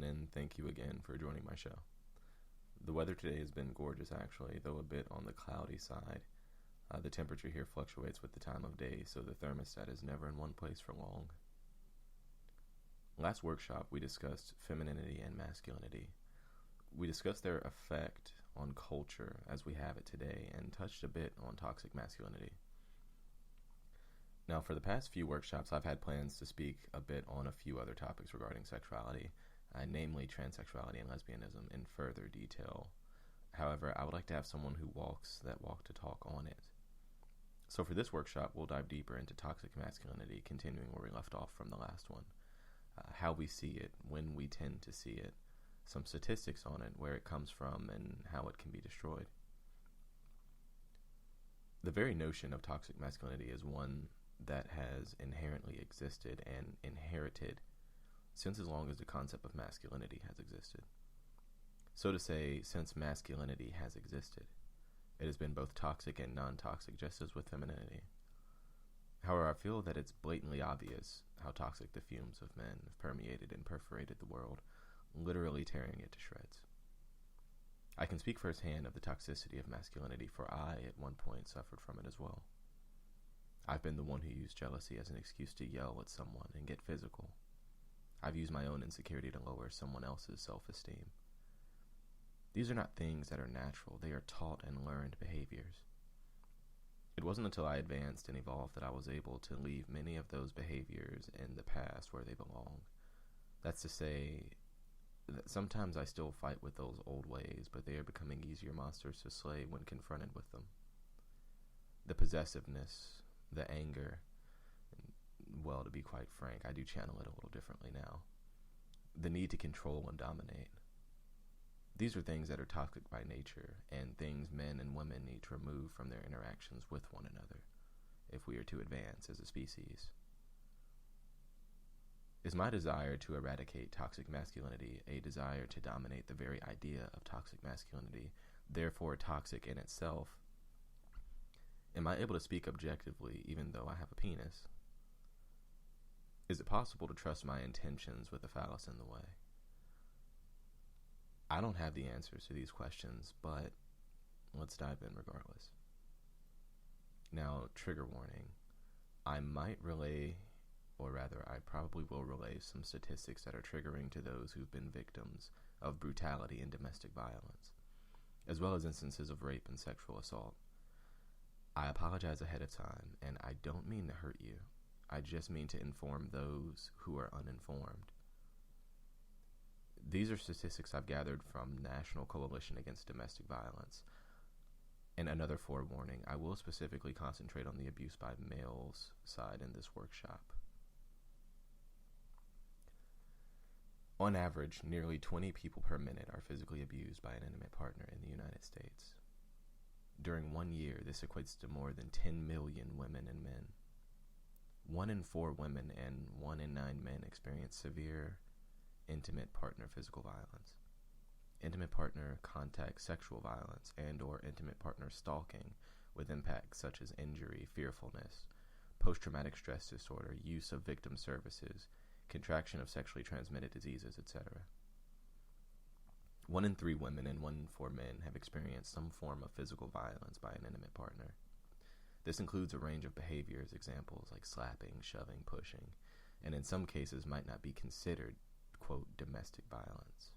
everyone, and thank you again for joining my show. The weather today has been gorgeous, actually, though a bit on the cloudy side. The temperature here fluctuates with the time of day, so the thermostat is never in one place for long. Last workshop, we discussed femininity and masculinity. We discussed their effect on culture as we have it today, and touched a bit on toxic masculinity. Now, for the past few workshops, I've had plans to speak a bit on a few other topics regarding sexuality, namely transsexuality and lesbianism, in further detail. However, I would like to have someone who walks that walk to talk on it. So for this workshop, we'll dive deeper into toxic masculinity, continuing where we left off from the last one. How we see it, when we tend to see it, some statistics on it, where it comes from, and how it can be destroyed. The very notion of toxic masculinity is one that has inherently existed and inherited since as long as the concept of masculinity has existed. So to say, since masculinity has existed, it has been both toxic and non-toxic, just as with femininity. However, I feel that it's blatantly obvious how toxic the fumes of men have permeated and perforated the world, literally tearing it to shreds. I can speak firsthand of the toxicity of masculinity, for I, at one point, suffered from it as well. I've been the one who used jealousy as an excuse to yell at someone and get physical. I've used my own insecurity to lower someone else's self-esteem. These are not things that are natural. They are taught and learned behaviors. It wasn't until I advanced and evolved that I was able to leave many of those behaviors in the past where they belong. That's to say that sometimes I still fight with those old ways, but they are becoming easier monsters to slay when confronted with them. The possessiveness, the anger, well, to be quite frank, I do channel it a little differently now. The need to control and dominate. These are things that are toxic by nature, and things men and women need to remove from their interactions with one another, if we are to advance as a species. Is my desire to eradicate toxic masculinity a desire to dominate the very idea of toxic masculinity, therefore toxic in itself? Am I able to speak objectively even though I have a penis? Is it possible to trust my intentions with a phallus in the way? I don't have the answers to these questions, but let's dive in regardless. Now, trigger warning. I might relay, or rather, I probably will relay some statistics that are triggering to those who've been victims of brutality and domestic violence, as well as instances of rape and sexual assault. I apologize ahead of time, and I don't mean to hurt you. I just mean to inform those who are uninformed. These are statistics I've gathered from National Coalition Against Domestic Violence. And another forewarning, I will specifically concentrate on the abuse by males side in this workshop. On average, nearly 20 people per minute are physically abused by an intimate partner in the United States. During 1 year, this equates to more than 10 million women and men. 1 in 4 women and 1 in 9 men experience severe intimate partner physical violence, intimate partner contact sexual violence, and or intimate partner stalking with impacts such as injury, fearfulness, post-traumatic stress disorder, use of victim services, contraction of sexually transmitted diseases, etc. 1 in 3 women and 1 in 4 men have experienced some form of physical violence by an intimate partner. This includes a range of behaviors, examples like slapping, shoving, pushing, and in some cases might not be considered, quote, domestic violence.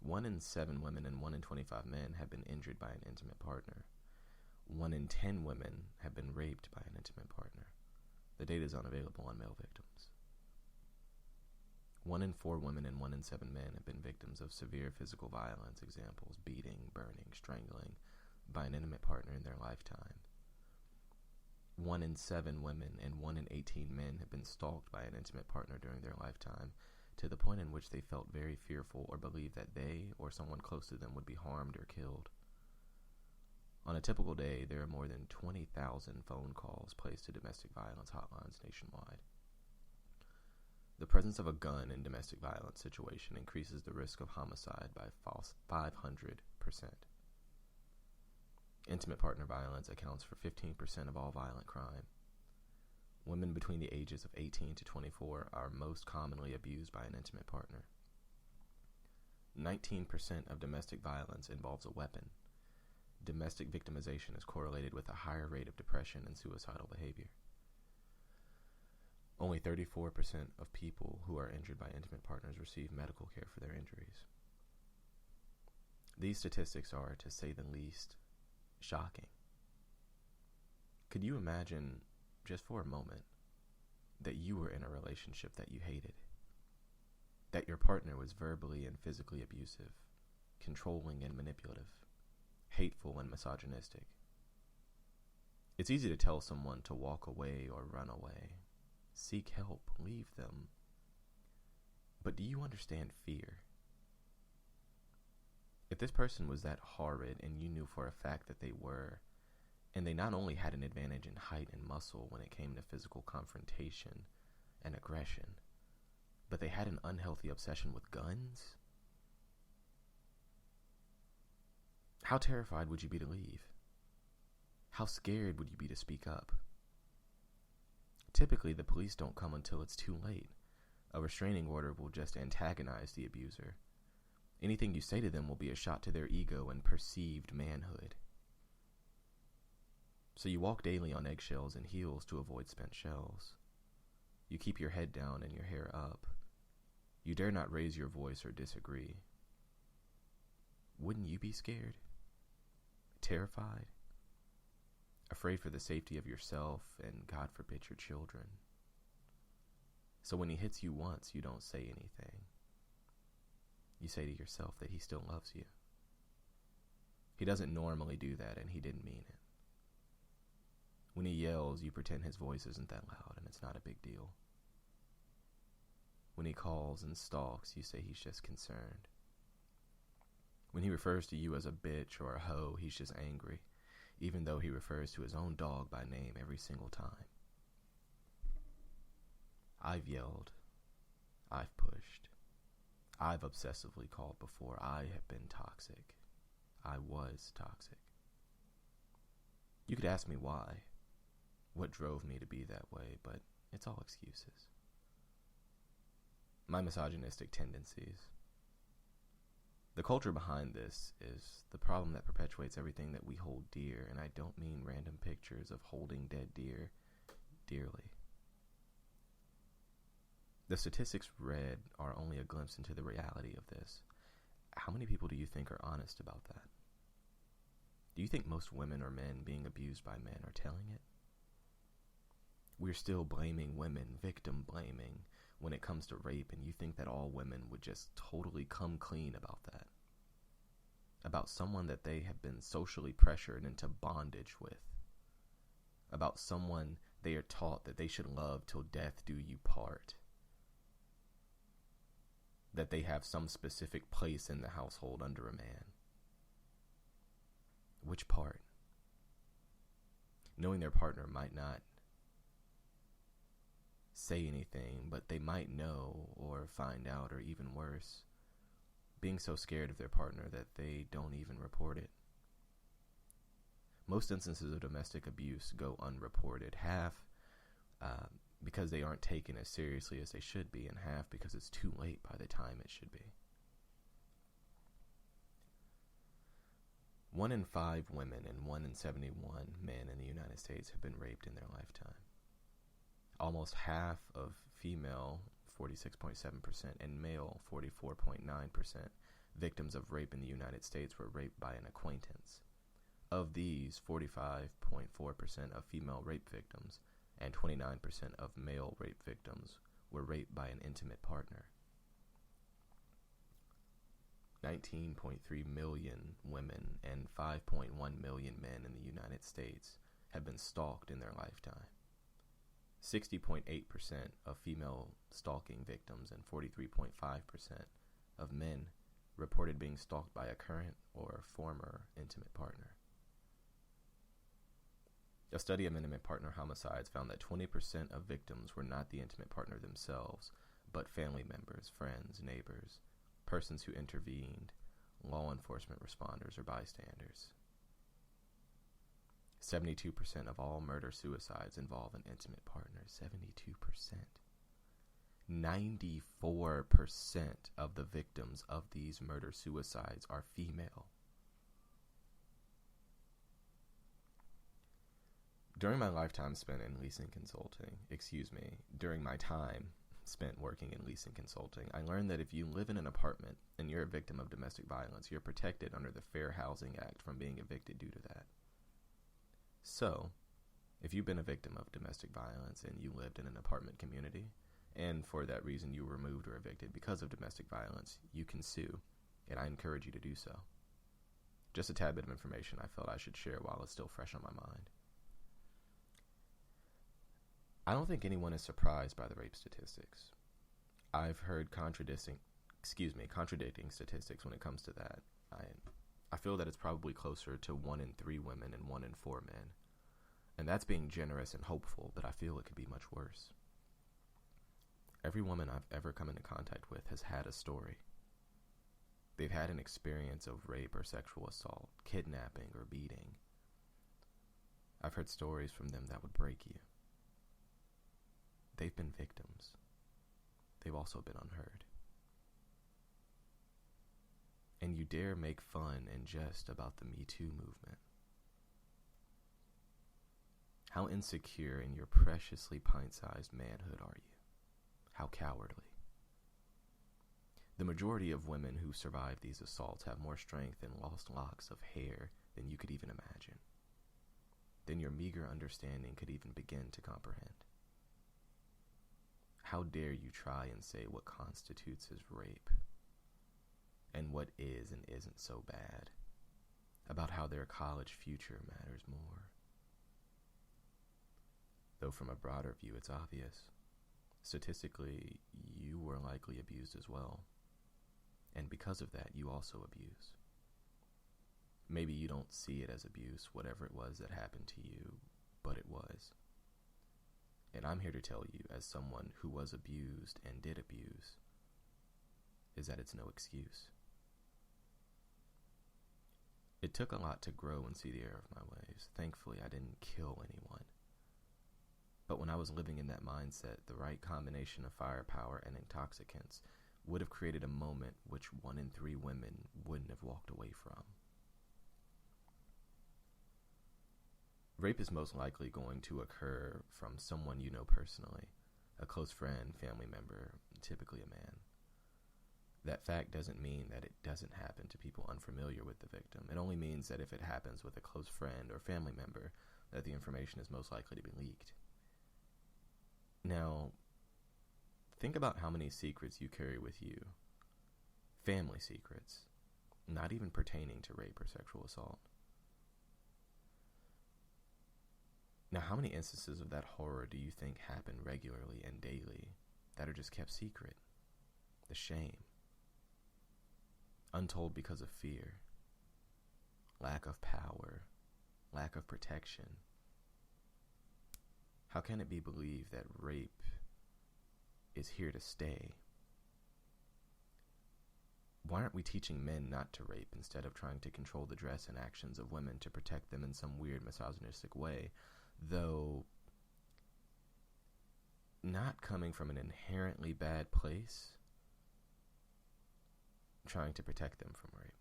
1 in 7 women and 1 in 25 men have been injured by an intimate partner. 1 in 10 women have been raped by an intimate partner. The data is unavailable on male victims. 1 in 4 women and 1 in 7 men have been victims of severe physical violence, examples beating, burning, strangling, by an intimate partner in their lifetime. 1 in 7 women and 1 in 18 men have been stalked by an intimate partner during their lifetime, to the point in which they felt very fearful or believed that they or someone close to them would be harmed or killed. On a typical day, there are more than 20,000 phone calls placed to domestic violence hotlines nationwide. The presence of a gun in domestic violence situation increases the risk of homicide by 500%. Intimate partner violence accounts for 15% of all violent crime. Women between the ages of 18 to 24 are most commonly abused by an intimate partner. 19% of domestic violence involves a weapon. Domestic victimization is correlated with a higher rate of depression and suicidal behavior. Only 34% of people who are injured by intimate partners receive medical care for their injuries. These statistics are, to say the least, shocking. Could you imagine, just for a moment, that you were in a relationship that you hated? That your partner was verbally and physically abusive, controlling and manipulative, hateful and misogynistic? It's easy to tell someone to walk away or run away. Seek help, leave them. But do you understand fear? If this person was that horrid and you knew for a fact that they were, and they not only had an advantage in height and muscle when it came to physical confrontation and aggression, but they had an unhealthy obsession with guns, how terrified would you be to leave? How scared would you be to speak up? Typically, the police don't come until it's too late. A restraining order will just antagonize the abuser. Anything you say to them will be a shot to their ego and perceived manhood. So you walk daily on eggshells and heels to avoid spent shells. You keep your head down and your hair up. You dare not raise your voice or disagree. Wouldn't you be scared? Terrified? Afraid for the safety of yourself and, God forbid, your children. So when he hits you once, you don't say anything. You say to yourself that he still loves you. He doesn't normally do that, and he didn't mean it. When he yells, you pretend his voice isn't that loud, and it's not a big deal. When he calls and stalks, you say he's just concerned. When he refers to you as a bitch or a hoe, he's just angry, even though he refers to his own dog by name every single time. I've yelled. I've pushed. I've obsessively called before. I have been toxic. I was toxic. You could ask me why, what drove me to be that way, but it's all excuses. My misogynistic tendencies. The culture behind this is the problem that perpetuates everything that we hold dear, and I don't mean random pictures of holding dead deer dearly. The statistics read are only a glimpse into the reality of this. How many people do you think are honest about that? Do you think most women or men being abused by men are telling it? We're still blaming women, victim blaming, when it comes to rape, and you think that all women would just totally come clean about that. About someone that they have been socially pressured into bondage with. About someone they are taught that they should love till death do you part. That they have some specific place in the household under a man. Which part? Knowing their partner might not say anything, but they might know or find out, or even worse, being so scared of their partner that they don't even report it. Most instances of domestic abuse go unreported, half because they aren't taken as seriously as they should be, and half because it's too late by the time it should be. 1 in 5 women and 1 in 71 men in the United States have been raped in their lifetime. Almost half of female, 46.7%, and male, 44.9%, victims of rape in the United States were raped by an acquaintance. Of these, 45.4% of female rape victims and 29% of male rape victims were raped by an intimate partner. 19.3 million women and 5.1 million men in the United States have been stalked in their lifetime. 60.8% of female stalking victims and 43.5% of men reported being stalked by a current or former intimate partner. A study of intimate partner homicides found that 20% of victims were not the intimate partner themselves, but family members, friends, neighbors, persons who intervened, law enforcement responders, or bystanders. 72% of all murder-suicides involve an intimate partner. 72%. 94% of the victims of these murder-suicides are female. During my time spent working in leasing consulting, I learned that if you live in an apartment and you're a victim of domestic violence, you're protected under the Fair Housing Act from being evicted due to that. So, if you've been a victim of domestic violence and you lived in an apartment community, and for that reason you were removed or evicted because of domestic violence, you can sue, and I encourage you to do so. Just a tad bit of information I felt I should share while it's still fresh on my mind. I don't think anyone is surprised by the rape statistics. I've heard contradicting statistics when it comes to that. I feel that it's probably closer to 1 in 3 women and 1 in 4 men. And that's being generous and hopeful, but I feel it could be much worse. Every woman I've ever come into contact with has had a story. They've had an experience of rape or sexual assault, kidnapping or beating. I've heard stories from them that would break you. They've been victims. They've also been unheard. And you dare make fun and jest about the Me Too movement. How insecure in your preciously pint-sized manhood are you? How cowardly. The majority of women who survive these assaults have more strength and lost locks of hair than you could even imagine, than your meager understanding could even begin to comprehend. How dare you try and say what constitutes as rape, and what is and isn't so bad, about how their college future matters more. Though from a broader view it's obvious. Statistically, you were likely abused as well. And because of that, you also abuse. Maybe you don't see it as abuse, whatever it was that happened to you, but it was. And I'm here to tell you, as someone who was abused and did abuse, is that it's no excuse. It took a lot to grow and see the error of my ways. Thankfully, I didn't kill anyone. But when I was living in that mindset, the right combination of firepower and intoxicants would have created a moment which 1 in 3 women wouldn't have walked away from. Rape is most likely going to occur from someone you know personally, a close friend, family member, typically a man. That fact doesn't mean that it doesn't happen to people unfamiliar with the victim. It only means that if it happens with a close friend or family member, that the information is most likely to be leaked. Now, think about how many secrets you carry with you. Family secrets, not even pertaining to rape or sexual assault. Now, how many instances of that horror do you think happen regularly and daily that are just kept secret? The shame. Untold because of fear. Lack of power. Lack of protection. How can it be believed that rape is here to stay? Why aren't we teaching men not to rape instead of trying to control the dress and actions of women to protect them in some weird misogynistic way? Though not coming from an inherently bad place, trying to protect them from rape.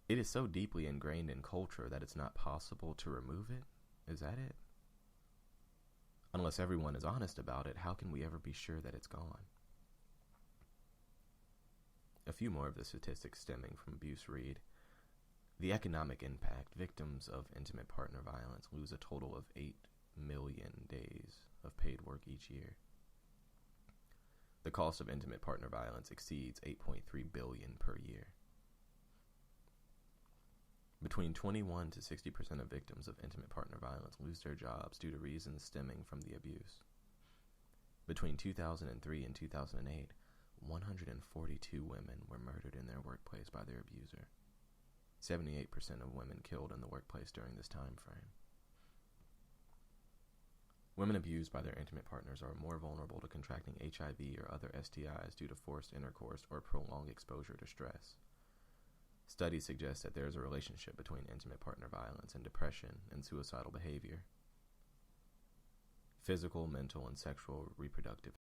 It is so deeply ingrained in culture that it's not possible to remove it. Is that it? Unless everyone is honest about it, how can we ever be sure that it's gone? A few more of the statistics stemming from abuse read: the economic impact: victims of intimate partner violence lose a total of 8 million days of paid work each year. The cost of intimate partner violence exceeds $8.3 billion per year. Between 21 to 60% of victims of intimate partner violence lose their jobs due to reasons stemming from the abuse. Between 2003 and 2008, 142 women were murdered in their workplace by their abuser. 78% of women killed in the workplace during this time frame. Women abused by their intimate partners are more vulnerable to contracting HIV or other STIs due to forced intercourse or prolonged exposure to stress. Studies suggest that there is a relationship between intimate partner violence and depression and suicidal behavior. physical, mental, and sexual reproductive